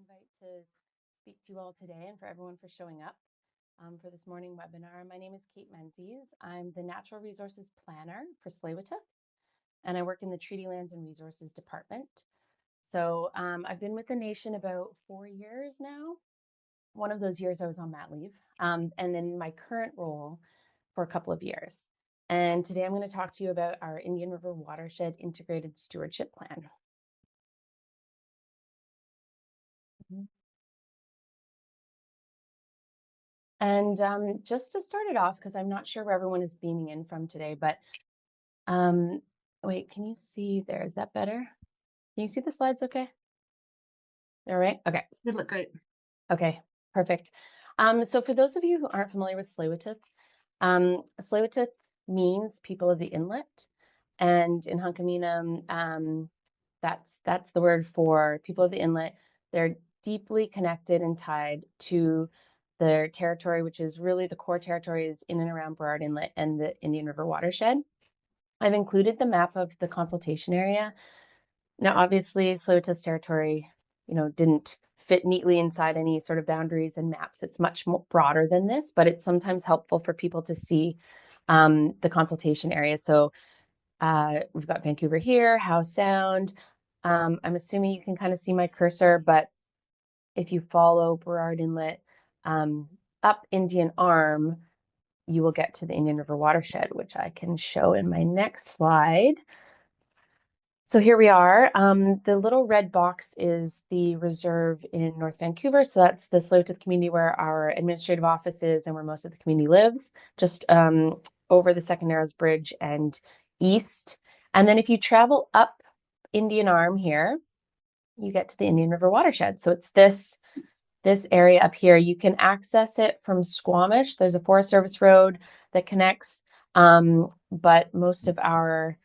invite to speak to you all today and for everyone for showing up for this morning webinar. My name is Kate Menzies. I'm the Natural Resources Planner for Tsleil-Waututh, and I work in the Treaty Lands and Resources Department. So I've been with the nation about 4 years now. One of those years I was on mat leave, and in my current role for a couple of years. And today I'm going to talk to you about our Indian River Watershed Integrated Stewardship Plan. And just to start it off, because I'm not sure where everyone is beaming in from today, but wait, can you see there? Is that better? Can you see the slides okay? All right. Okay. They look great. Okay, perfect. So for those of you who aren't familiar with Tsleil-Waututh, Tsleil-Waututh means people of the inlet. And in Hunkaminam, that's the word for people of the inlet. They're deeply connected and tied to their territory, which is really the core territories in and around Burrard Inlet and the Indian River Watershed. I've included the map of the consultation area. Now, obviously, Tsleil-Waututh's territory, didn't fit neatly inside any sort of boundaries and maps. It's much more broader than this, but it's sometimes helpful for people to see the consultation area. So we've got Vancouver here, Howe Sound. I'm assuming you can kind of see my cursor, but if you follow Burrard Inlet up Indian Arm, you will get to the Indian River Watershed, which I can show in my next slide. So here we are. The little red box is the reserve in North Vancouver. So that's the Tsleil-Waututh community where our administrative office is and where most of the community lives, just over the Second Narrows Bridge and east. And then if you travel up Indian Arm here, you get to the Indian River Watershed. So it's this area up here. You can access it from Squamish. There's a Forest Service road that connects, but most of our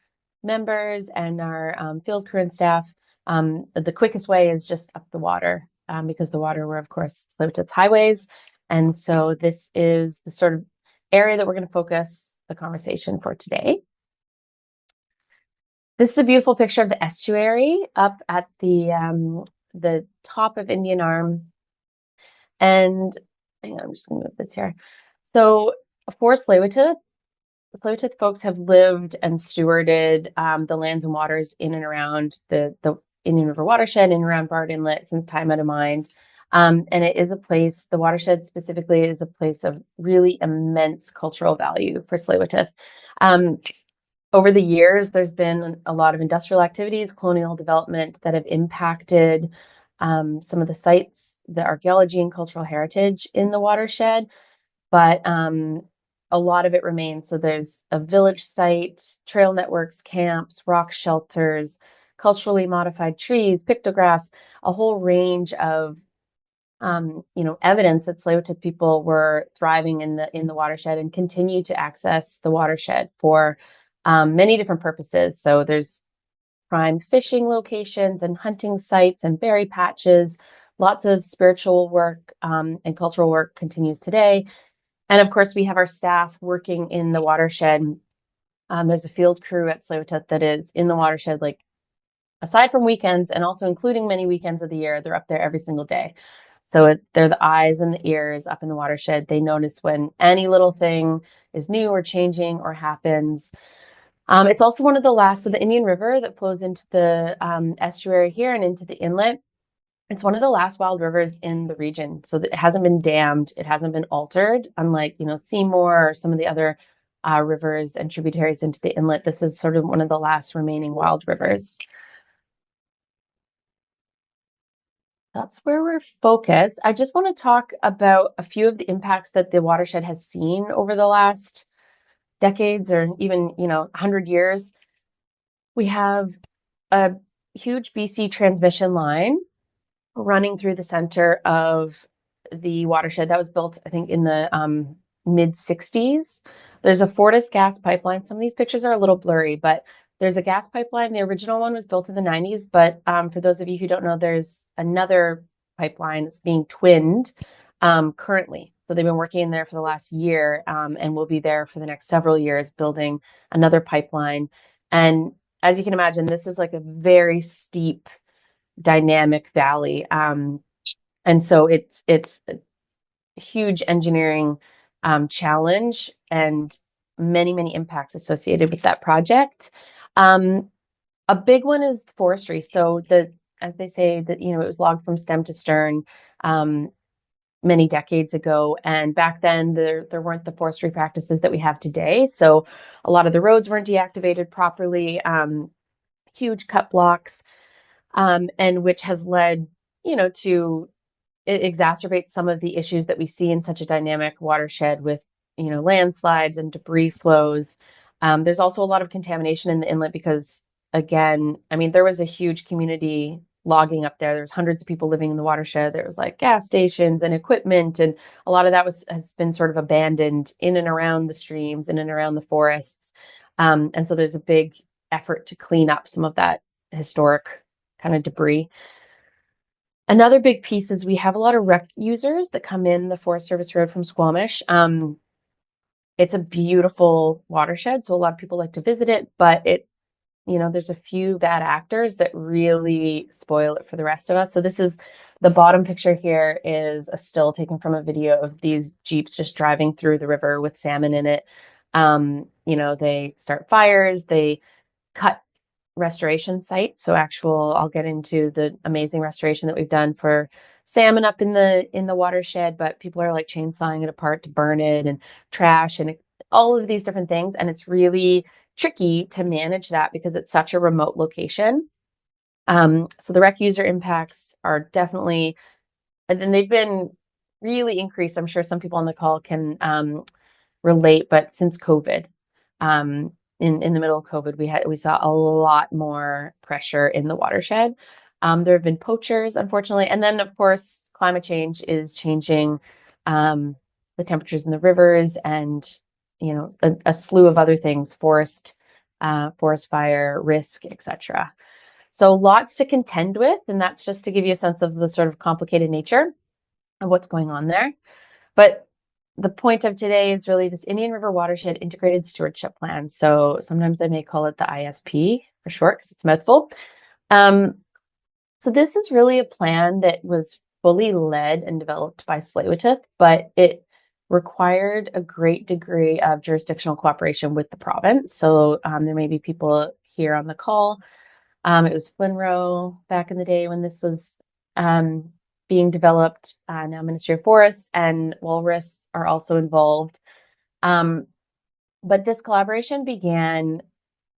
members and our field crew and staff, the quickest way is just up the water, because the water were, of course, Tsleil-Waututh's highways. And so this is the sort of area that we're going to focus the conversation for today. This is a beautiful picture of the estuary up at the top of Indian Arm. And hang on, I'm just going to move this here. So for Tsleil-Waututh folks have lived and stewarded the lands and waters in and around the Indian River Watershed and around Burrard Inlet since time out of mind. And it is a place, the watershed specifically is a place of really immense cultural value for Tsleil-Waututh. Over the years, there's been a lot of industrial activities, colonial development that have impacted some of the sites, the archaeology and cultural heritage in the watershed, but a lot of it remains. So there's a village site, trail networks, camps, rock shelters, culturally modified trees, pictographs, a whole range of evidence that Tsleil-Waututh people were thriving in the watershed and continue to access the watershed for many different purposes. So there's prime fishing locations and hunting sites and berry patches. Lots of spiritual work and cultural work continues today. And of course, we have our staff working in the watershed. There's a field crew at Tsleil-Waututh that is in the watershed, like aside from weekends and also including many weekends of the year, they're up there every single day. So they're the eyes and the ears up in the watershed. They notice when any little thing is new or changing or happens. It's also one of the last of the Indian River that flows into the estuary here and into the inlet. It's one of the last wild rivers in the region. So that it hasn't been dammed. It hasn't been altered, unlike, Seymour or some of the other rivers and tributaries into the inlet. This is sort of one of the last remaining wild rivers. That's where we're focused. I just want to talk about a few of the impacts that the watershed has seen over the last decades or even, 100 years. We have a huge BC transmission line running through the center of the watershed that was built, I think, in the mid 60s. There's a Fortis gas pipeline. Some of these pictures are a little blurry, but there's a gas pipeline. The original one was built in the 90s, but for those of you who don't know, there's another pipeline that's being twinned currently. So they've been working in there for the last year and will be there for the next several years building another pipeline. And as you can imagine, this is like a very steep, dynamic valley. And so it's a huge engineering challenge and many impacts associated with that project. A big one is forestry. So as they say, that it was logged from stem to stern many decades ago, and back then there weren't the forestry practices that we have today. So a lot of the roads weren't deactivated properly, huge cut blocks, and which has led to it exacerbates some of the issues that we see in such a dynamic watershed with landslides and debris flows. There's also a lot of contamination in the inlet because, again, I mean, there was a huge community logging up there. There's hundreds of people living in the watershed. There was like gas stations and equipment, and a lot of that has been sort of abandoned in and around the streams, in and around the forests. And so there's a big effort to clean up some of that historic kind of debris. Another big piece is we have a lot of rec users that come in the Forest Service Road from Squamish. It's a beautiful watershed, so a lot of people like to visit it, but there's a few bad actors that really spoil it for the rest of us. So this is the bottom picture here is a still taken from a video of these Jeeps just driving through the river with salmon in it. They start fires, they cut restoration sites. So I'll get into the amazing restoration that we've done for salmon up in the watershed, but people are like chainsawing it apart to burn it, and trash and all of these different things. And it's really tricky to manage that because it's such a remote location. So the rec user impacts are definitely, and then they've been really increased. I'm sure some people on the call can relate, but since COVID, in the middle of COVID, we saw a lot more pressure in the watershed. There have been poachers, unfortunately, and then of course climate change is changing the temperatures in the rivers, and a slew of other things, forest fire risk, etc. So lots to contend with, and that's just to give you a sense of the sort of complicated nature of what's going on there. But the point of today is really this Indian River Watershed Integrated Stewardship Plan. So sometimes I may call it the ISP for short because it's a mouthful. So this is really a plan that was fully led and developed by Tsleil-Waututh, but it required a great degree of jurisdictional cooperation with the province. So there may be people here on the call. It was Flinroe back in the day when this was being developed. Now Ministry of Forests and Walrus are also involved. But this collaboration began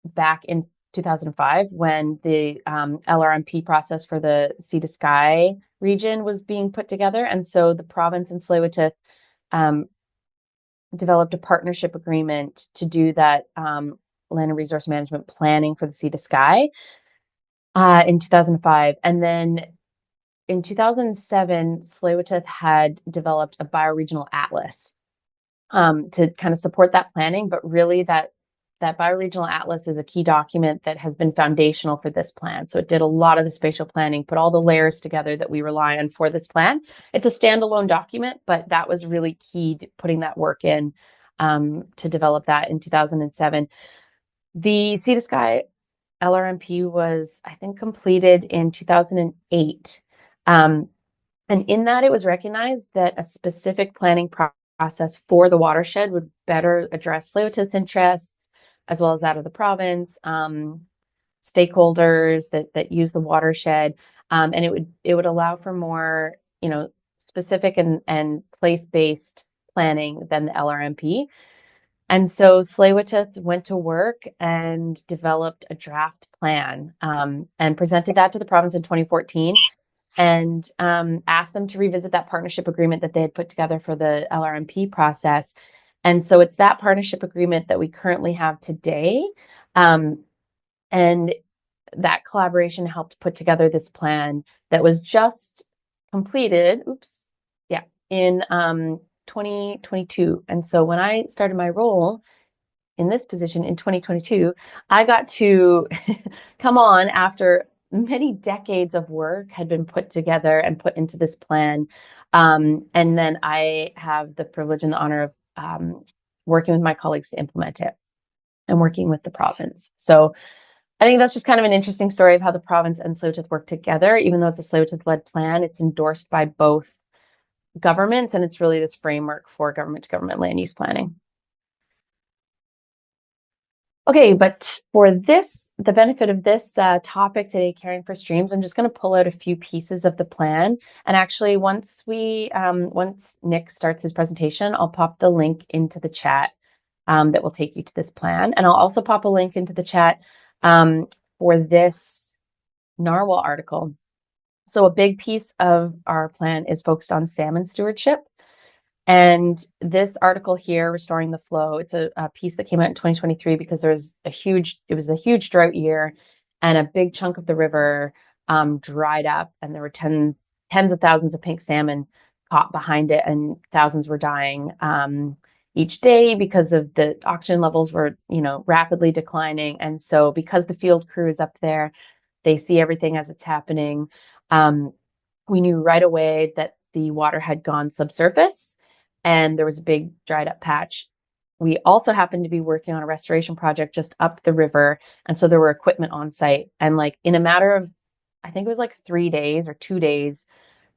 back in 2005 when the LRMP process for the sea to sky region was being put together. And so the province and Tsleil-Waututh developed a partnership agreement to do that land and resource management planning for the sea to sky in 2005. And then in 2007, Tsleil-Waututh had developed a bioregional atlas to kind of support that planning. But really that bioregional atlas is a key document that has been foundational for this plan. So it did a lot of the spatial planning, put all the layers together that we rely on for this plan. It's a standalone document, but that was really key to putting that work in to develop that in 2007. The Sea to Sky LRMP was, I think, completed in 2008. And in that, it was recognized that a specific planning process for the watershed would better address Tsleil-Waututh's interests, as well as that of the province, stakeholders that use the watershed, and it would allow for more, specific and place-based planning than the LRMP. And so Tsleil-Waututh went to work and developed a draft plan and presented that to the province in 2014 and asked them to revisit that partnership agreement that they had put together for the LRMP process. And so it's that partnership agreement that we currently have today. And that collaboration helped put together this plan that was just completed, in 2022. And so when I started my role in this position in 2022, I got to come on after many decades of work had been put together and put into this plan. And then I have the privilege and the honor of working with my colleagues to implement it and working with the province. So I think that's just kind of an interesting story of how the province and Tsleil-Waututh work together. Even though it's a Tsleil-Waututh-led plan, it's endorsed by both governments, and it's really this framework for government-to-government land use planning. Okay, but for this, the benefit of this topic today, caring for streams, I'm just going to pull out a few pieces of the plan. And actually, once Nick starts his presentation, I'll pop the link into the chat that will take you to this plan. And I'll also pop a link into the chat for this narwhal article. So a big piece of our plan is focused on salmon stewardship. And this article here, Restoring the Flow, it's a piece that came out in 2023 because it was a huge drought year, and a big chunk of the river dried up, and there were tens of thousands of pink salmon caught behind it, and thousands were dying each day because of the oxygen levels were, rapidly declining. And so because the field crew is up there, they see everything as it's happening. We knew right away that the water had gone subsurface, and there was a big dried up patch. We also happened to be working on a restoration project just up the river, and so there were equipment on site. And like in a matter of, I think it was like 3 days or 2 days,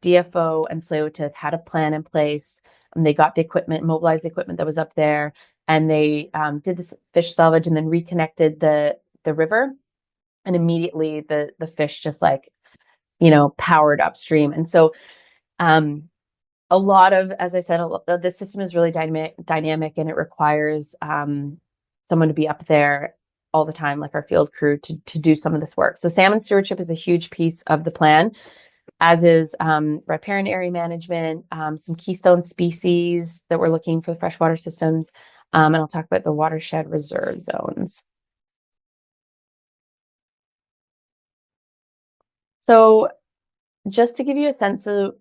DFO and Tsleil-Waututh had a plan in place, and they got the equipment, mobilized the equipment that was up there, and they did this fish salvage and then reconnected the river, and immediately the fish just like, powered upstream. And so a lot of, as I said, the system is really dynamic, and it requires someone to be up there all the time, like our field crew, to do some of this work. So salmon stewardship is a huge piece of the plan, as is riparian area management, some keystone species that we're looking for the freshwater systems, and I'll talk about the watershed reserve zones. So just to give you a sense of,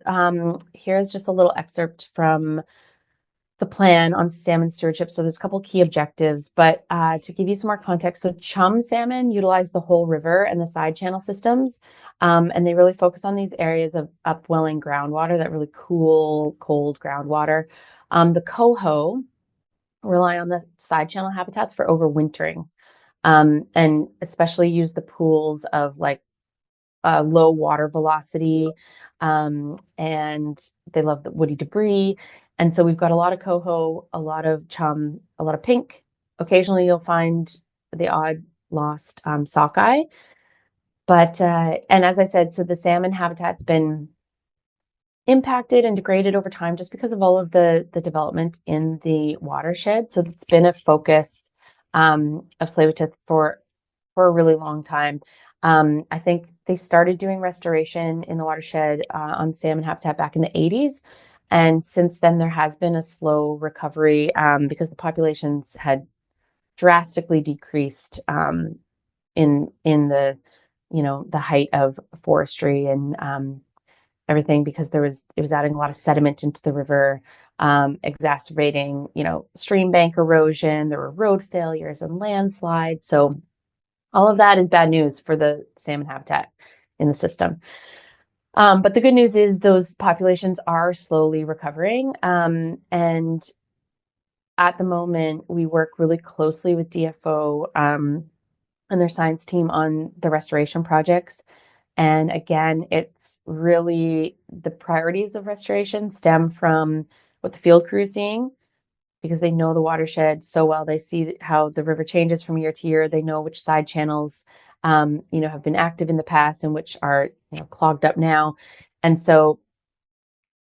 here's just a little excerpt from the plan on salmon stewardship. So there's a couple key objectives, but to give you some more context, so chum salmon utilize the whole river and the side channel systems, and they really focus on these areas of upwelling groundwater, that really cool, cold groundwater. The coho rely on the side channel habitats for overwintering, and especially use the pools of like low water velocity, and they love the woody debris. And so we've got a lot of coho, a lot of chum, a lot of pink. Occasionally you'll find the odd lost sockeye. But, and as I said, so the salmon habitat's been impacted and degraded over time just because of all of the development in the watershed. So it's been a focus of Tsleil-Waututh for a really long time. I think they started doing restoration in the watershed on salmon habitat back in the 80s. And since then, there has been a slow recovery because the populations had drastically decreased in the, the height of forestry and everything, because it was adding a lot of sediment into the river, exacerbating, stream bank erosion. There were road failures and landslides. So all of that is bad news for the salmon habitat in the system. But the good news is those populations are slowly recovering. And at the moment, we work really closely with DFO and their science team on the restoration projects. And again, it's really the priorities of restoration stem from what the field crew is seeing, because they know the watershed so well. They see how the river changes from year to year. They know which side channels, have been active in the past and which are, clogged up now. And so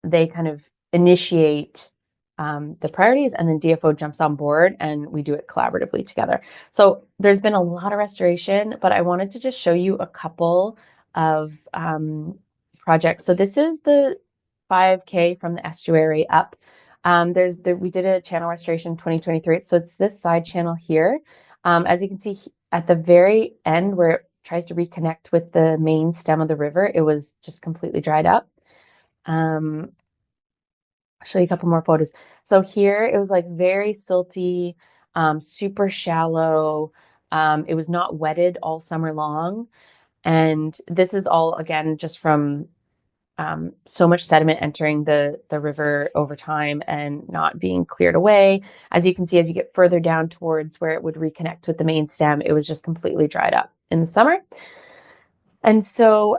they kind of initiate the priorities, and then DFO jumps on board, and we do it collaboratively together. So there's been a lot of restoration, but I wanted to just show you a couple of projects. So this is the 5K from the estuary up. We did a channel restoration in 2023. So it's this side channel here. As you can see at the very end where it tries to reconnect with the main stem of the river, it was just completely dried up. I'll show you a couple more photos. So here it was like very silty, super shallow. It was not wetted all summer long. And this is all, again, just from so much sediment entering the river over time and not being cleared away. As you can see, as you get further down towards where it would reconnect with the main stem, it was just completely dried up in the summer. And so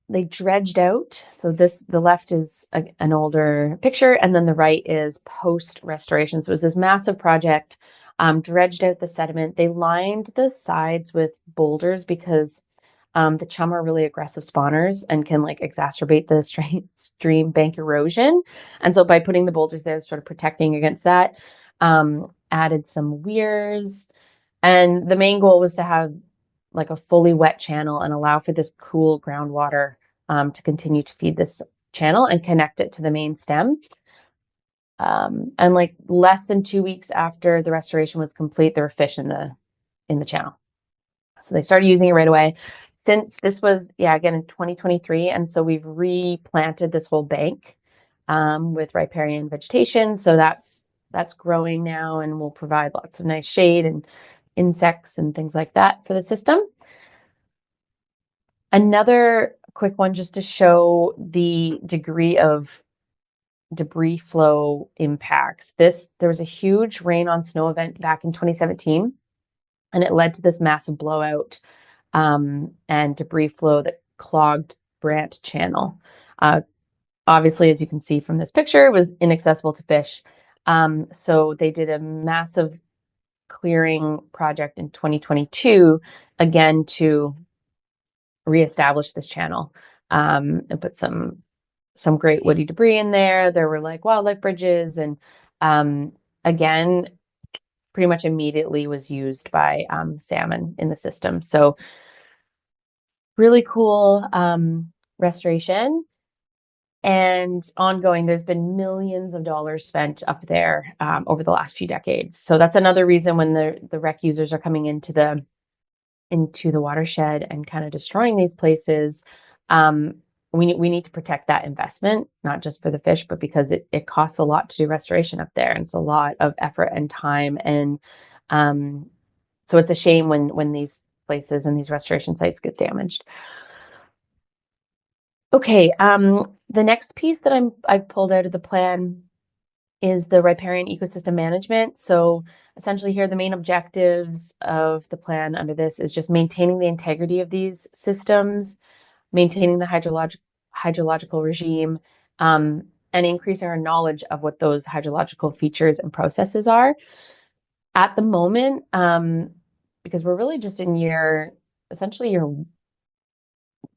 they dredged out. So the left is an older picture, and then the right is post-restoration. So it was this massive project, dredged out the sediment. They lined the sides with boulders because the chum are really aggressive spawners and can like exacerbate the stream bank erosion. And so by putting the boulders there, sort of protecting against that, added some weirs. And the main goal was to have like a fully wet channel and allow for this cool groundwater to continue to feed this channel and connect it to the main stem. And like less than 2 weeks after the restoration was complete, there were fish in the channel. So they started using it right away. Since this was, again in 2023, and so we've replanted this whole bank with riparian vegetation. So that's growing now and will provide lots of nice shade and insects and things like that for the system. Another quick one just to show the degree of debris flow impacts. There was a huge rain on snow event back in 2017, and it led to this massive blowout and debris flow that clogged Brant Channel. Obviously, as you can see from this picture, it was inaccessible to fish. So they did a massive clearing project in 2022, again, to reestablish this channel and put some great woody debris in there. There were like wildlife bridges, and again, pretty much immediately was used by salmon in the system. So really cool restoration and ongoing. There's been millions of dollars spent up there over the last few decades. So that's another reason when the rec users are coming into the watershed and kind of destroying these places, we need to protect that investment, not just for the fish, but because it costs a lot to do restoration up there. And it's a lot of effort and time. And so it's a shame when these places and these restoration sites get damaged. Okay, the next piece that I've pulled out of the plan is the riparian ecosystem management. So essentially here, the main objectives of the plan under this is just maintaining the integrity of these systems, maintaining the hydrological regime, and increasing our knowledge of what those hydrological features and processes are. At the moment, because we're really just in essentially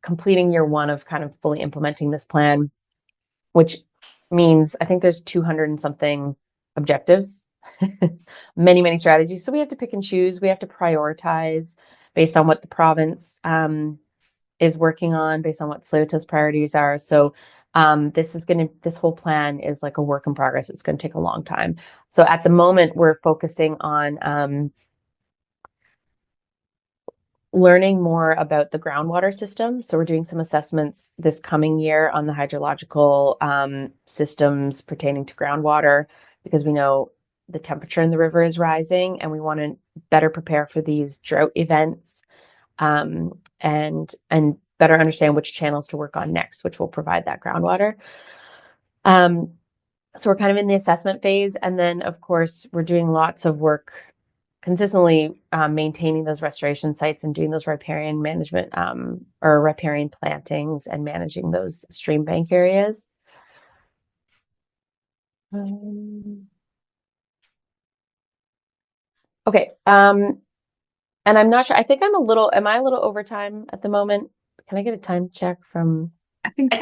completing year one of kind of fully implementing this plan, which means I think there's 200 and something objectives, many strategies. So we have to pick and choose. We have to prioritize based on what the province is working on, based on what Tsleil-Waututh's priorities are. So this whole plan is like a work in progress. It's going to take a long time. So at the moment, we're focusing on learning more about the groundwater system. So we're doing some assessments this coming year on the hydrological systems pertaining to groundwater, because we know the temperature in the river is rising and we want to better prepare for these drought events, and better understand which channels to work on next, which will provide that groundwater. So we're kind of in the assessment phase. And then, of course, we're doing lots of work consistently maintaining those restoration sites and doing those riparian management or riparian plantings and managing those stream bank areas. Okay. And I'm not sure. I think am I a little over time at the moment? Can I get a time check from? I think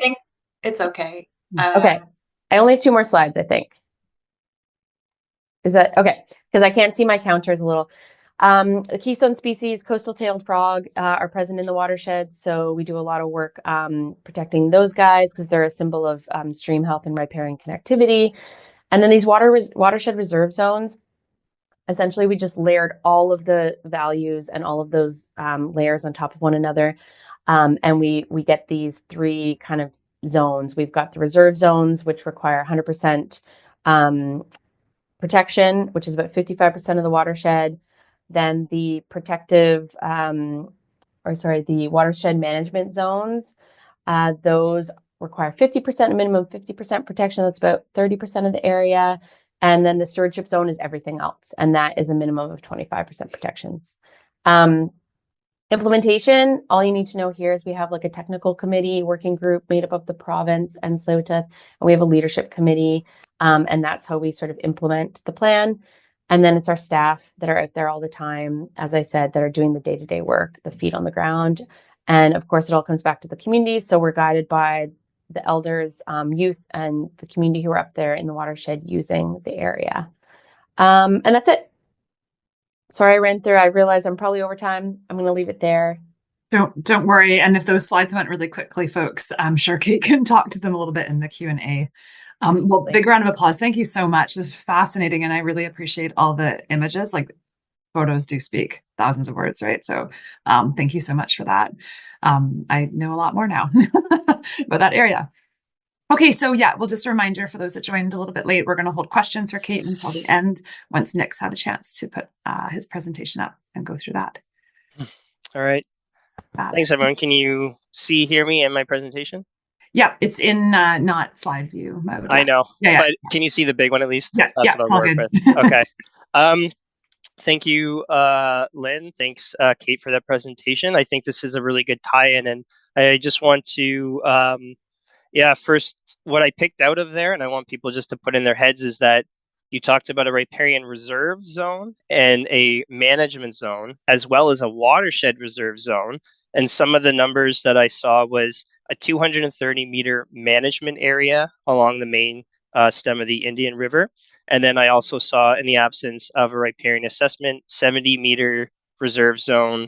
it's okay. Okay. I only have 2 more slides, I think. Is that okay? Because I can't see my counters a little. The keystone species, coastal tailed frog, are present in the watershed. So we do a lot of work protecting those guys because they're a symbol of stream health and riparian connectivity. And then these watershed reserve zones, essentially we just layered all of the values and all of those layers on top of one another. And we get these 3 kind of zones. We've got the reserve zones, which require 100% protection, which is about 55% of the watershed. Then the the watershed management zones, those require 50%, a minimum 50% protection. That's about 30% of the area. And then the stewardship zone is everything else. And that is a minimum of 25% protections. Implementation, all you need to know here is we have like a technical committee working group made up of the province and Tsleil-Waututh, and we have a leadership committee, and that's how we sort of implement the plan. And then it's our staff that are out there all the time, as I said, that are doing the day-to-day work, the feet on the ground. And of course, it all comes back to the community. So we're guided by the elders, youth, and the community who are up there in the watershed using the area. And that's it. Sorry I ran through. I realize I'm probably over time. I'm going to leave it there. Don't worry. And if those slides went really quickly, folks, I'm sure Kate can talk to them a little bit in the Q&A. Well, big round of applause. Thank you so much. This is fascinating. And I really appreciate all the images. Like, photos do speak thousands of words, right? So thank you so much for that. I know a lot more now about that area. Okay, so yeah, well, just a reminder for those that joined a little bit late, we're going to hold questions for Kate until the end, once Nick's had a chance to put his presentation up and go through that. All right. Thanks, everyone. Can you hear me in my presentation? Yeah, it's in not slide view mode. I know, yeah. But can you see the big one at least? Yeah, That's what I'll work with. Okay. Thank you, Lynn. Thanks, Kate, for that presentation. I think this is a really good tie-in, and I just want to, first, what I picked out of there, and I want people just to put in their heads, is that you talked about a riparian reserve zone and a management zone, as well as a watershed reserve zone. And some of the numbers that I saw was a 230-meter management area along the main stem of the Indian River. And then I also saw, in the absence of a riparian assessment, 70-meter reserve zone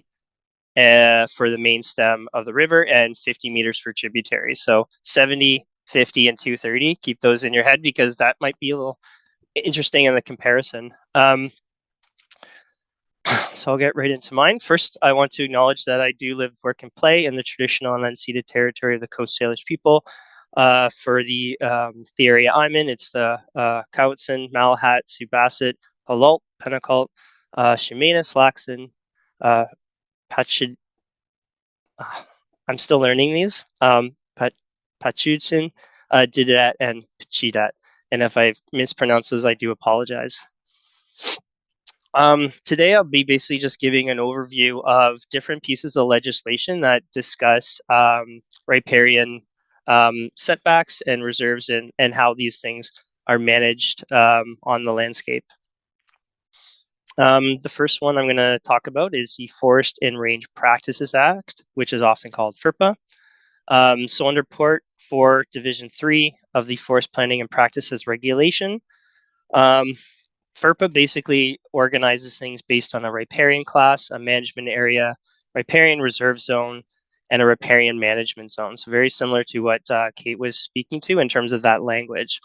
for the main stem of the river and 50 meters for tributaries. So 70, 50, and 230. Keep those in your head because that might be a little interesting in the comparison. So I'll get right into mine. First, I want to acknowledge that I do live, work, and play in the traditional and unceded territory of the Coast Salish people. For the area I'm in, it's the Cowichan, Malahat, Subasset, Halalt, Penacult, Chemainus, Laxon, Pachid. I'm still learning these. Pachudson, Didat, and Pachidat. And if I've mispronounced those, I do apologize. Today, I'll be basically just giving an overview of different pieces of legislation that discuss riparian setbacks and reserves and how these things are managed on the landscape. The first one I'm going to talk about is the Forest and Range Practices Act, which is often called FERPA. So under Part 4, Division 3 of the Forest Planning and Practices Regulation, FERPA basically organizes things based on a riparian class, a management area, riparian reserve zone, and a riparian management zone. So very similar to what Kate was speaking to in terms of that language.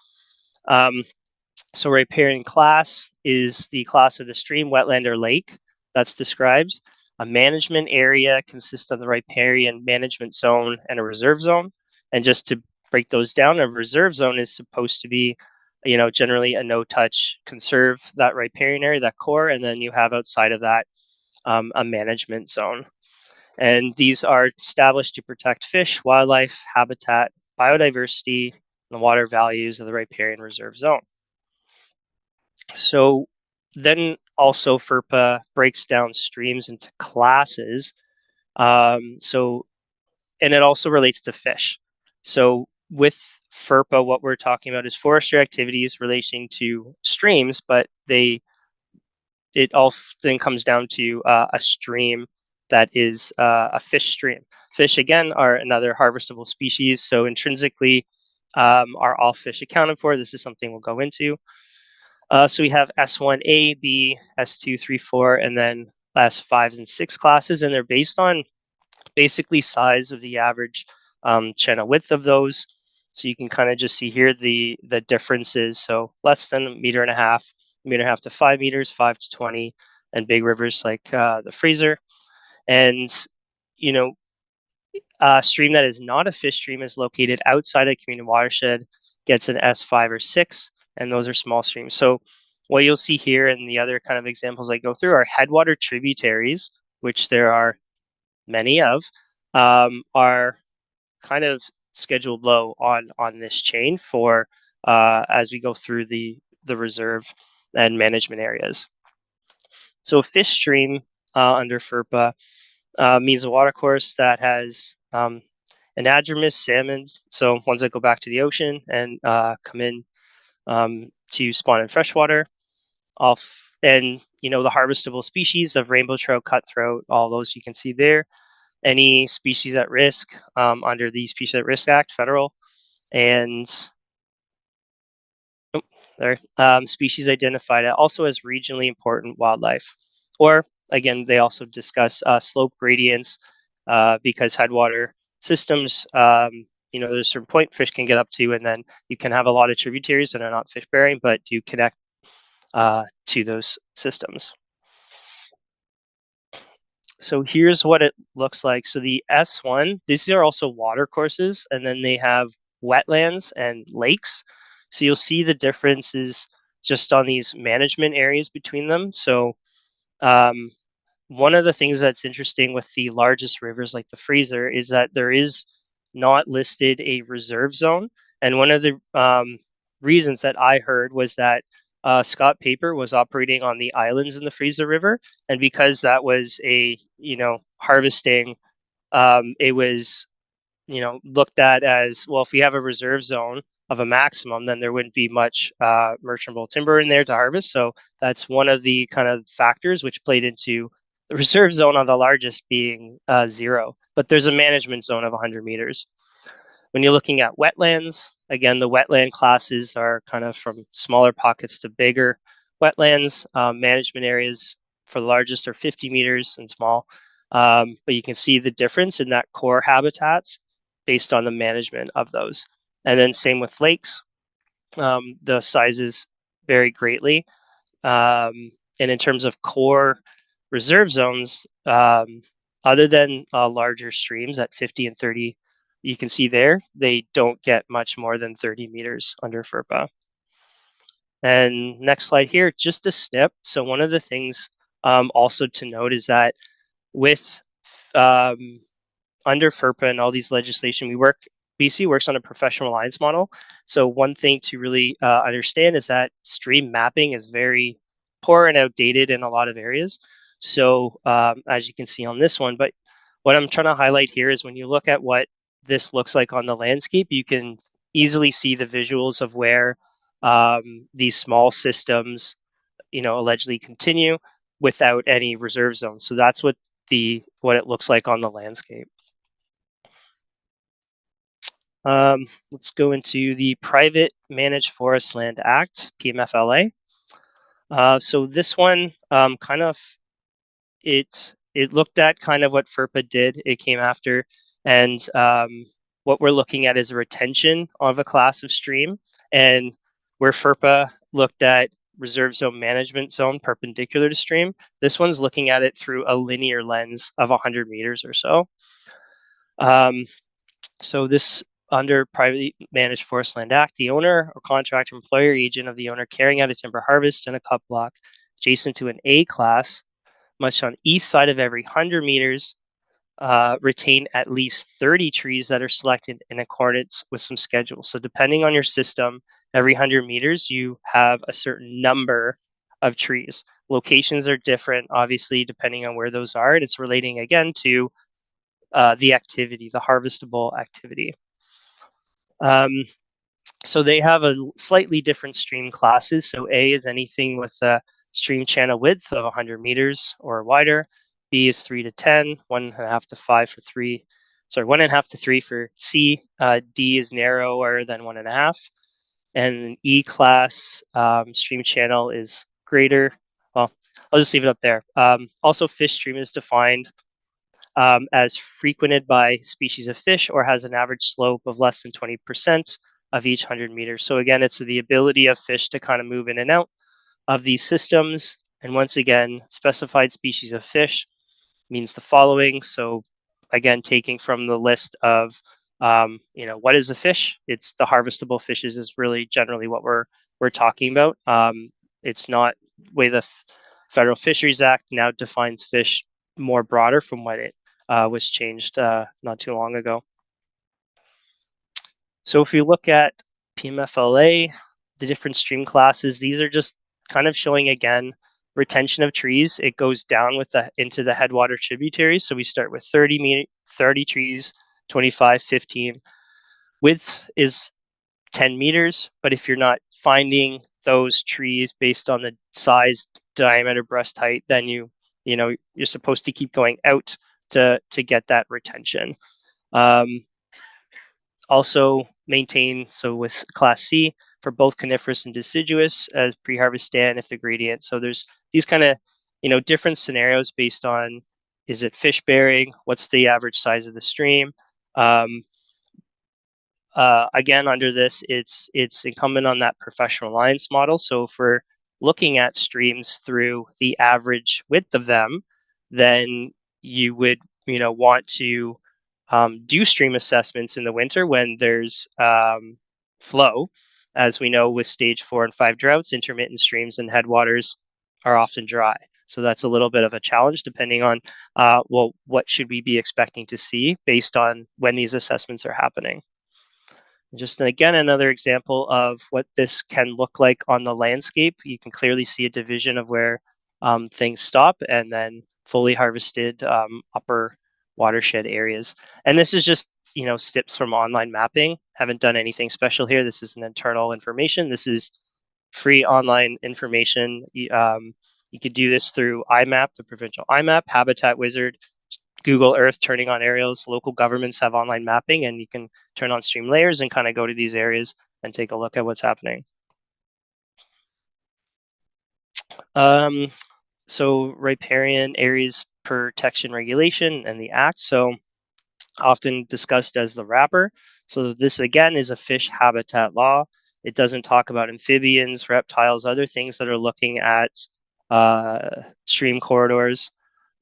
So riparian class is the class of the stream, wetland, or lake that's described. A management area consists of the riparian management zone and a reserve zone. And just to break those down, a reserve zone is supposed to be, generally a no-touch, conserve that riparian area, that core, and then you have outside of that a management zone. And these are established to protect fish, wildlife, habitat, biodiversity, and the water values of the riparian reserve zone. So then also FERPA breaks down streams into classes. And it also relates to fish. So with FERPA, what we're talking about is forestry activities relating to streams, but it often comes down to a stream that is a fish stream. Fish, again, are another harvestable species. So intrinsically, are all fish accounted for? This is something we'll go into. So we have S1A, B, S2, 3, 4, and then S5s and 6 classes, and they're based on basically size of the average channel width of those. So you can kind of just see here the differences. So less than a meter and a half to 5 meters, 5 to 20, and big rivers like the Fraser. And, a stream that is not a fish stream is located outside a community watershed, gets an S5 or 6, and those are small streams. So what you'll see here and the other kind of examples I go through are headwater tributaries, which there are many of, are kind of scheduled low on this chain for as we go through the reserve and management areas. So a fish stream under FERPA means a watercourse that has anadromous salmons, so ones that go back to the ocean and come in to spawn in freshwater. And the harvestable species of rainbow trout, cutthroat, all those you can see there. Any species at risk under the Species at Risk Act, federal, and species identified also as regionally important wildlife. Or again, they also discuss slope gradients because headwater systems, there's a certain point fish can get up to, and then you can have a lot of tributaries that are not fish bearing but do connect to those systems. So here's what it looks like. So the S1, these are also water courses, and then they have wetlands and lakes. So you'll see the differences just on these management areas between them. So one of the things that's interesting with the largest rivers like the Fraser is that there is not listed a reserve zone. And one of the reasons that I heard was that Scott Paper was operating on the islands in the Fraser River, and because that was a harvesting, it was looked at as, well, if we have a reserve zone of a maximum, then there wouldn't be much merchantable timber in there to harvest. So that's one of the kind of factors which played into the reserve zone on the largest being 0. But there's a management zone of 100 meters. When you're looking at wetlands, again, the wetland classes are kind of from smaller pockets to bigger wetlands. Management areas for the largest are 50 meters and small. But you can see the difference in that core habitats based on the management of those. And then same with lakes. The sizes vary greatly. And in terms of core reserve zones, other than larger streams at 50 and 30, you can see there, they don't get much more than 30 meters under FERPA. And next slide here, just a snip. So one of the things also to note is that with under FERPA and all these legislation, BC works on a professional alliance model. So one thing to really understand is that stream mapping is very poor and outdated in a lot of areas. So as you can see on this one, but what I'm trying to highlight here is when you look at what this looks like on the landscape, you can easily see the visuals of where these small systems, allegedly continue without any reserve zones. So that's what it looks like on the landscape. Let's go into the Private Managed Forest Land Act, PMFLA. So this one kind of it looked at kind of what FERPA did. It came after, and what we're looking at is a retention of a class of stream, and where FERPA looked at reserve zone management zone perpendicular to stream, this one's looking at it through a linear lens of 100 meters or so. So this, under Private Managed Forest Land Act, the owner or contractor, employer, agent of the owner carrying out a timber harvest in a cut block adjacent to an A class must on east side of every 100 meters retain at least 30 trees that are selected in accordance with some schedules. So depending on your system, every 100 meters, you have a certain number of trees. Locations are different, obviously, depending on where those are. And it's relating, again, to the activity, the harvestable activity. So they have a slightly different stream classes. So A is anything with a stream channel width of 100 meters or wider. B is 3 to 10, 1.5 to 5 for 3. Sorry, 1.5 to 3 for C. D is narrower than 1.5. And E class stream channel is greater. Well, I'll just leave it up there. Also, fish stream is defined as frequented by species of fish or has an average slope of less than 20% of each 100 meters. So again, it's the ability of fish to kind of move in and out of these systems. And once again, specified species of fish means the following. So again, taking from the list of, what is a fish? It's the harvestable fishes is really generally what we're talking about. It's not way the Federal Fisheries Act now defines fish more broader from what it was changed not too long ago. So if you look at PMFLA, the different stream classes, these are just kind of showing, again, retention of trees, it goes down into the headwater tributaries. So we start with 30 trees, 25, 15. Width is 10 meters, but if you're not finding those trees based on the size, diameter, breast height, then you're supposed to keep going out to get that retention. Also maintain, so with Class C, for both coniferous and deciduous as pre-harvest stand if the gradient. So there's these kind of, different scenarios based on, is it fish bearing? What's the average size of the stream? Again, under this, it's incumbent on that professional alliance model. So if we're looking at streams through the average width of them, then you would, want to do stream assessments in the winter when there's flow. As we know, with stage 4 and 5 droughts, intermittent streams and headwaters are often dry. So that's a little bit of a challenge depending on, what should we be expecting to see based on when these assessments are happening. Just again, another example of what this can look like on the landscape. You can clearly see a division of where things stop and then fully harvested upper watershed areas. And this is just, snips from online mapping. Haven't done anything special here. This is an internal information. This is free online information. You could do this through IMAP, the provincial IMAP, Habitat Wizard, Google Earth, turning on aerials. Local governments have online mapping, and you can turn on stream layers and kind of go to these areas and take a look at what's happening. So riparian areas protection regulation and the act. So often discussed as the wrapper. So this again is a fish habitat law. It doesn't talk about amphibians, reptiles, other things that are looking at stream corridors.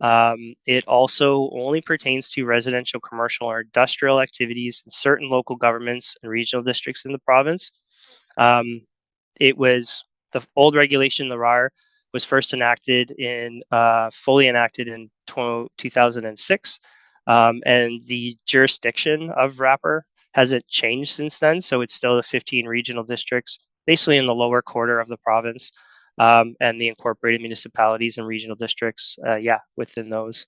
It also only pertains to residential, commercial, or industrial activities in certain local governments and regional districts in the province. It was the old regulation, the RAR, was first enacted fully enacted in 2006. And the jurisdiction of wrapper hasn't changed since then. So it's still the 15 regional districts, basically in the lower quarter of the province, and the incorporated municipalities and regional districts, within those.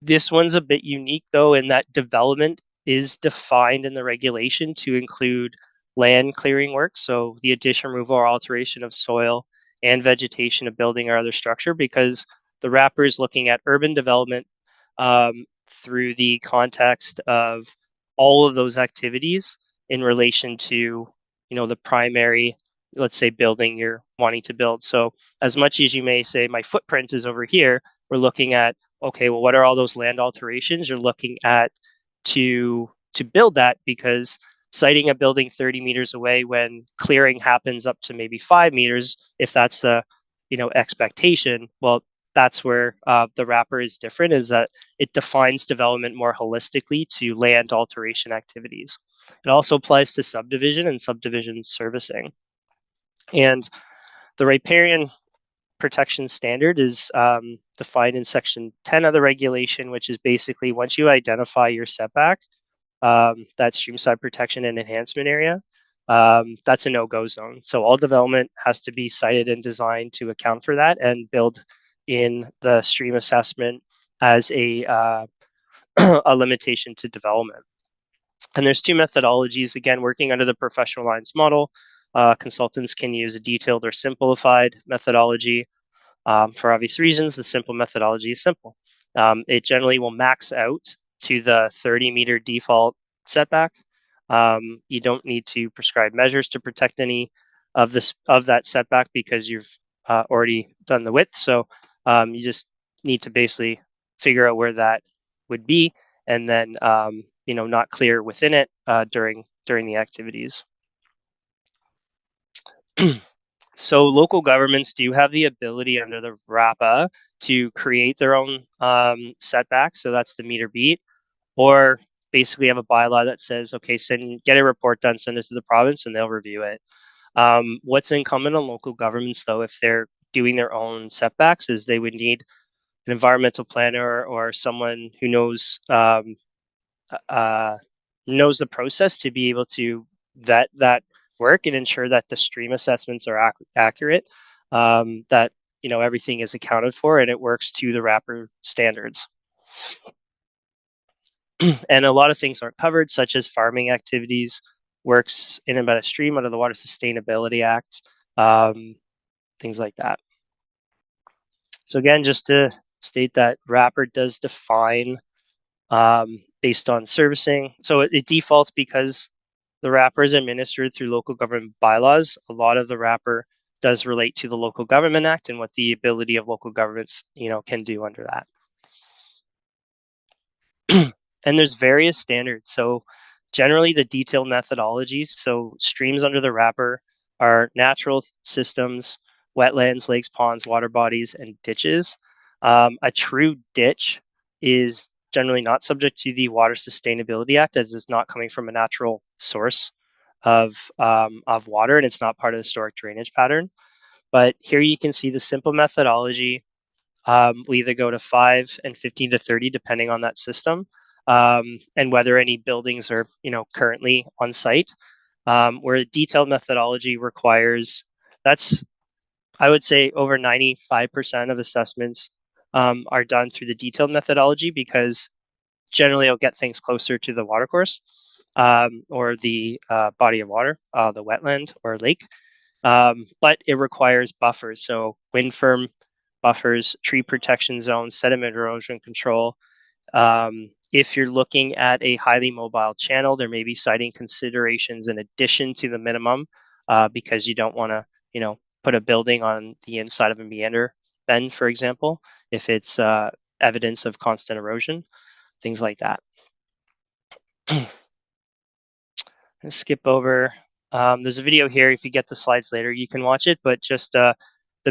This one's a bit unique, though, in that development is defined in the regulation to include land clearing work, so the addition, removal, or alteration of soil and vegetation, a building or other structure, because the wrapper is looking at urban development through the context of all of those activities in relation to, the primary, let's say, building you're wanting to build. So as much as you may say my footprint is over here, we're looking at, okay, well, what are all those land alterations you're looking at to build that? Because siting a building 30 meters away when clearing happens up to maybe 5 meters, if that's the expectation, well, that's where the wrapper is different, is that it defines development more holistically to land alteration activities. It also applies to subdivision and subdivision servicing. And the riparian protection standard is defined in section 10 of the regulation, which is basically once you identify your setback, that streamside protection and enhancement area, that's a no-go zone. So all development has to be sited and designed to account for that and build in the stream assessment as a a limitation to development. And there's two methodologies, again, working under the professional alliance model. Consultants can use a detailed or simplified methodology. For obvious reasons, the simple methodology is simple. It generally will max out to the 30-meter default setback. You don't need to prescribe measures to protect any of that setback because you've already done the width. So you just need to basically figure out where that would be, and then not clear within it during the activities. So local governments do have the ability under the RAPA to create their own setbacks. So that's the meter beat, or basically have a bylaw that says, okay, get a report done, send it to the province, and they'll review it. What's incumbent on local governments, though, if they're doing their own setbacks, is they would need an environmental planner or someone who knows the process to be able to vet that work and ensure that the stream assessments are accurate. that everything is accounted for and it works to the wrapper standards. And a lot of things aren't covered, such as farming activities, works in and by a stream under the Water Sustainability Act, things like that. So again, just to state that wrapper does define based on servicing. So it defaults because the wrapper is administered through local government bylaws. A lot of the wrapper does relate to the Local Government Act and what the ability of local governments, can do under that. And there's various standards. So generally the detailed methodologies, so streams under the wrapper are natural systems, wetlands, lakes, ponds, water bodies, and ditches. A true ditch is generally not subject to the Water Sustainability Act, as it's not coming from a natural source of water, and it's not part of the historic drainage pattern. But here you can see the simple methodology. We either go to 5 and 15 to 30, depending on that system, and whether any buildings are, currently on site. Where a detailed methodology requires, that's, I would say, over 95% of assessments are done through the detailed methodology, because generally it'll get things closer to the watercourse or the body of water, the wetland or lake. But it requires buffers, so wind firm buffers, tree protection zones, sediment erosion control. If you're looking at a highly mobile channel, there may be siting considerations in addition to the minimum, because you don't want to, put a building on the inside of a meander bend, for example, if it's evidence of constant erosion, things like that. Let's skip over. There's a video here. If you get the slides later, you can watch it, but just the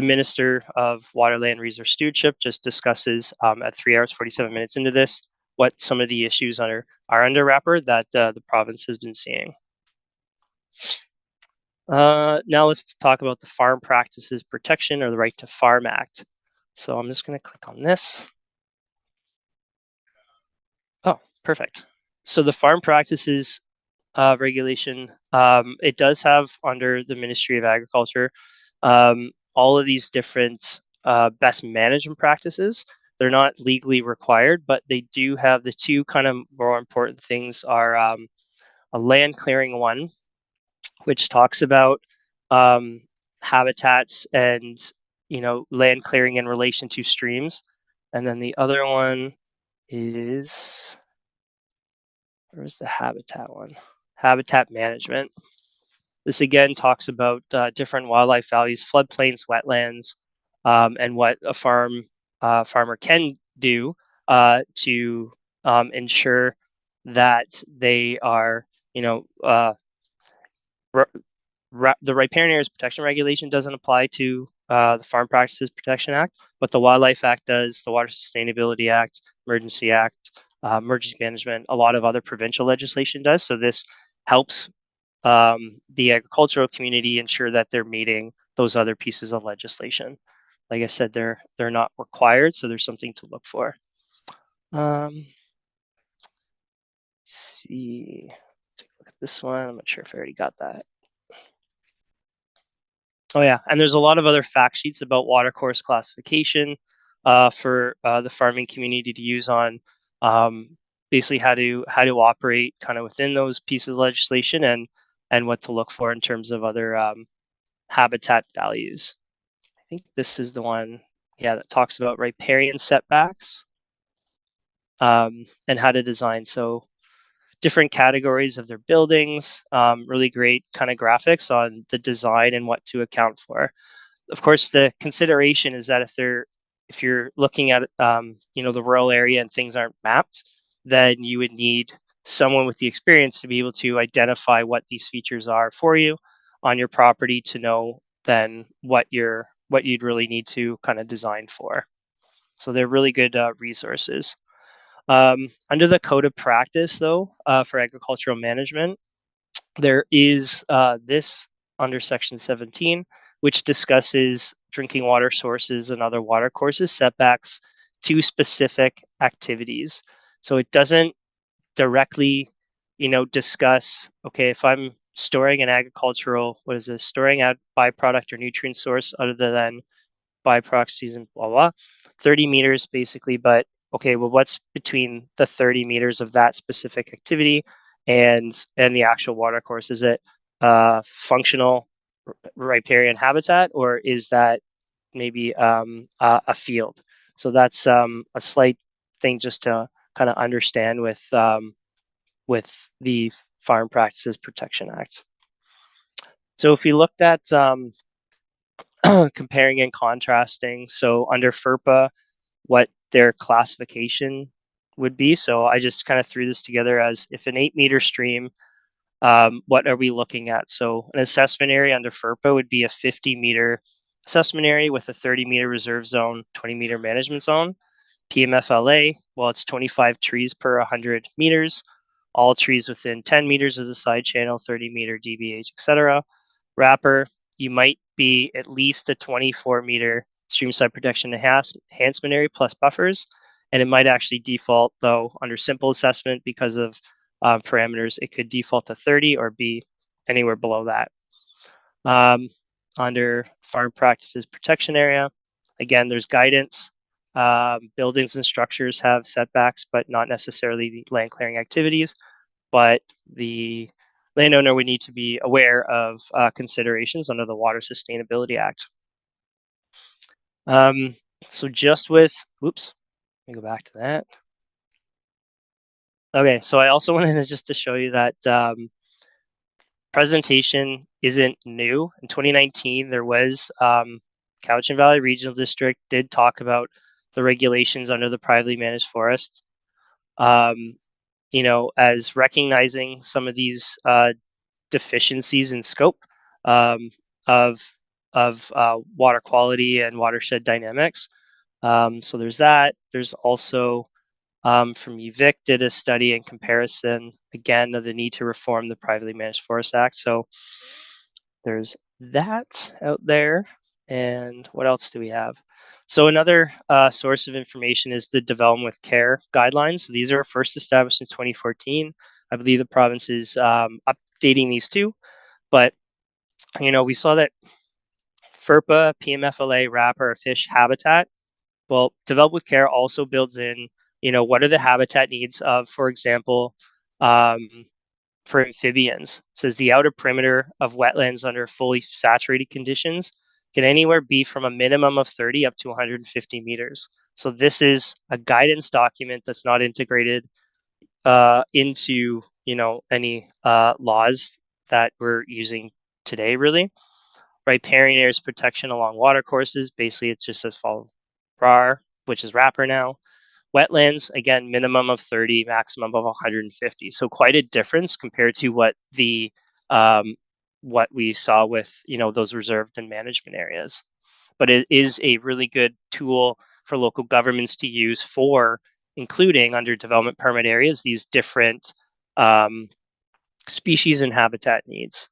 Minister of Water, Land, Resource Stewardship just discusses at 3 hours, 47 minutes into this, what some of the issues are under wrapper that the province has been seeing. Now let's talk about the Farm Practices Protection, or the Right to Farm Act. So I'm just going to click on this. Oh, perfect. So the Farm Practices regulation, it does have under the Ministry of Agriculture all of these different best management practices. They're not legally required, but they do have the two kind of more important things are a land clearing one, which talks about habitats and land clearing in relation to streams, and then the other one is, where's the habitat one? Habitat management. This again talks about different wildlife values, floodplains, wetlands, and what a farmer can do to ensure that they are, the riparian areas protection regulation doesn't apply to the Farm Practices Protection Act, but the Wildlife Act does, the Water Sustainability Act, Emergency Act, Emergency Management, a lot of other provincial legislation does. So this helps the agricultural community ensure that they're meeting those other pieces of legislation. Like I said, they're not required, so there's something to look for. Let's see, take a look at this one. I'm not sure if I already got that. Oh yeah, and there's a lot of other fact sheets about watercourse classification for the farming community to use on basically how to operate kind of within those pieces of legislation, and what to look for in terms of other habitat values. I think this is the one, yeah, that talks about riparian setbacks and how to design. So different categories of their buildings, really great kind of graphics on the design and what to account for. Of course, the consideration is that if you're looking at the rural area and things aren't mapped, then you would need someone with the experience to be able to identify what these features are for you on your property, to know then what you'd really need to kind of design for. So they're really good resources. Under the Code of Practice, though, for agricultural management, there is this under Section 17, which discusses drinking water sources and other water courses setbacks to specific activities. So it doesn't directly, discuss, okay, if I'm storing an agricultural, storing a byproduct or nutrient source other than byproducts using blah, blah, 30 meters basically. But okay, well, what's between the 30 meters of that specific activity and the actual water course? Is it functional riparian habitat, or is that maybe a field? So that's a slight thing just to kind of understand with the Farm Practices Protection Act. So if we looked at comparing and contrasting, so under FERPA, what their classification would be. So I just kind of threw this together as if an 8-meter stream, what are we looking at? So an assessment area under FERPA would be a 50-meter assessment area with a 30-meter reserve zone, 20-meter management zone. PMFLA, well, it's 25 trees per 100 meters, all trees within 10 meters of the side channel, 30-meter DBH, etc. Wrapper, you might be at least a 24-meter streamside protection enhancement area plus buffers, and it might actually default, though, under simple assessment because of parameters, it could default to 30 or be anywhere below that. Under Farm Practices Protection Area, again, there's guidance. Buildings and structures have setbacks, but not necessarily the land clearing activities. But the landowner would need to be aware of considerations under the Water Sustainability Act. So just with, oops, let me go back to that. Okay, so I also wanted just to show you that presentation isn't new. In 2019, there was Cowichan Valley Regional District did talk about the regulations under the privately managed forests. As recognizing some of these deficiencies in scope of water quality and watershed dynamics. So there's that. There's also from UVic did a study in comparison, again, of the need to reform the Privately Managed Forest Act. So there's that out there. And what else do we have? So another source of information is the Development with Care guidelines. So these are first established in 2014. I believe the province is updating these too. But, we saw that FERPA, PMFLA, wrapper, fish habitat. Well, Develop with Care also builds in, what are the habitat needs of, for example, for amphibians. It says the outer perimeter of wetlands under fully saturated conditions can anywhere be from a minimum of 30 up to 150 meters. So this is a guidance document that's not integrated into, any laws that we're using today, really. Riparian areas protection along water courses. Basically, it just says follow RAR, which is wrapper now. Wetlands, again, minimum of 30, maximum of 150. So quite a difference compared to what the what we saw with those reserved and management areas. But it is a really good tool for local governments to use for including under development permit areas these different species and habitat needs.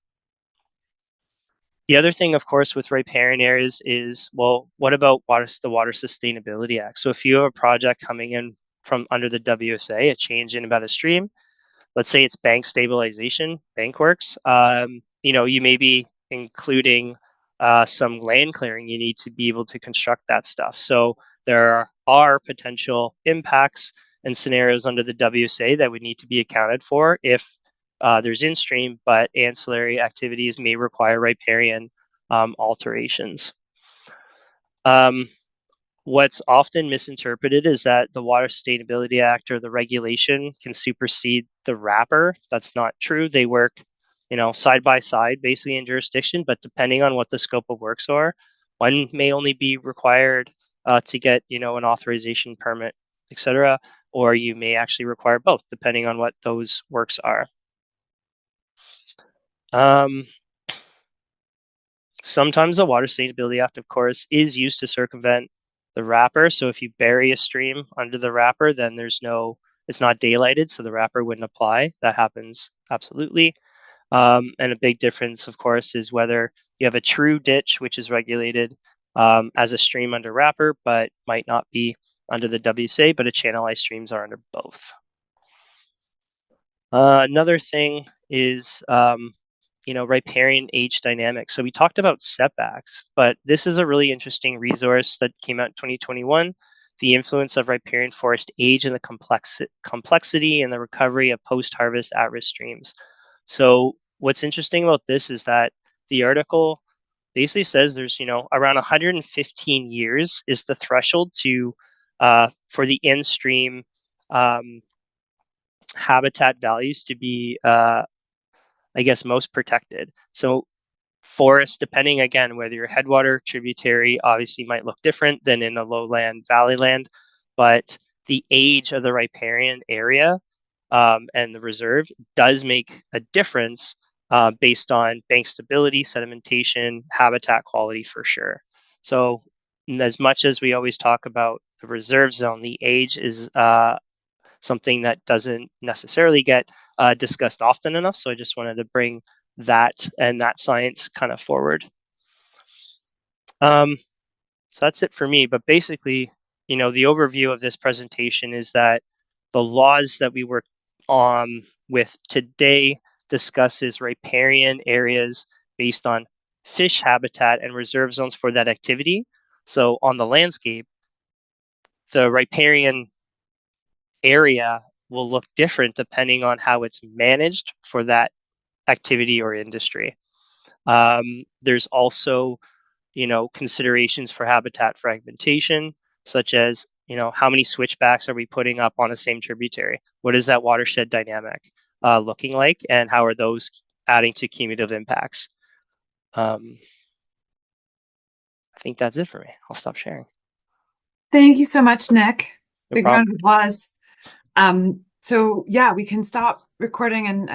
The other thing, of course, with riparian areas is, well, what about the Water Sustainability Act? So if you have a project coming in from under the WSA, a change in about a stream, let's say it's bank stabilization, bank works, you may be including some land clearing. You need to be able to construct that stuff. So there are potential impacts and scenarios under the WSA that would need to be accounted for if there's in-stream, but ancillary activities may require riparian alterations. What's often misinterpreted is that the Water Sustainability Act or the regulation can supersede the wrapper. That's not true. They work, side by side, basically in jurisdiction, but depending on what the scope of works are, one may only be required to get, an authorization permit, etc., or you may actually require both, depending on what those works are. Sometimes the Water Sustainability Act, of course, is used to circumvent the wrapper. So if you bury a stream under the wrapper, then it's not daylighted, so the wrapper wouldn't apply. That happens absolutely. And a big difference, of course, is whether you have a true ditch, which is regulated as a stream under wrapper, but might not be under the WSA, but a channelized streams are under both. Another thing is riparian age dynamics. So we talked about setbacks, but this is a really interesting resource that came out in 2021, the influence of riparian forest age and the complexity and the recovery of post-harvest at-risk streams. So what's interesting about this is that the article basically says there's, around 115 years is the threshold to for the in-stream habitat values to be, most protected. So forest, depending again whether you're headwater, tributary, obviously might look different than in a lowland, valley land, but the age of the riparian area and the reserve does make a difference based on bank stability, sedimentation, habitat quality for sure. So as much as we always talk about the reserve zone, the age is something that doesn't necessarily get discussed often enough. So I just wanted to bring that and that science kind of forward. So that's it for me. But basically, the overview of this presentation is that the laws that we work on with today discusses riparian areas based on fish habitat and reserve zones for that activity. So on the landscape, the riparian area will look different depending on how it's managed for that activity or industry. There's also, considerations for habitat fragmentation, such as, how many switchbacks are we putting up on the same tributary? What is that watershed dynamic looking like? And how are those adding to cumulative impacts? I think that's it for me. I'll stop sharing. Thank you so much, Nick. No Big problem. round of applause. So yeah, we can stop recording and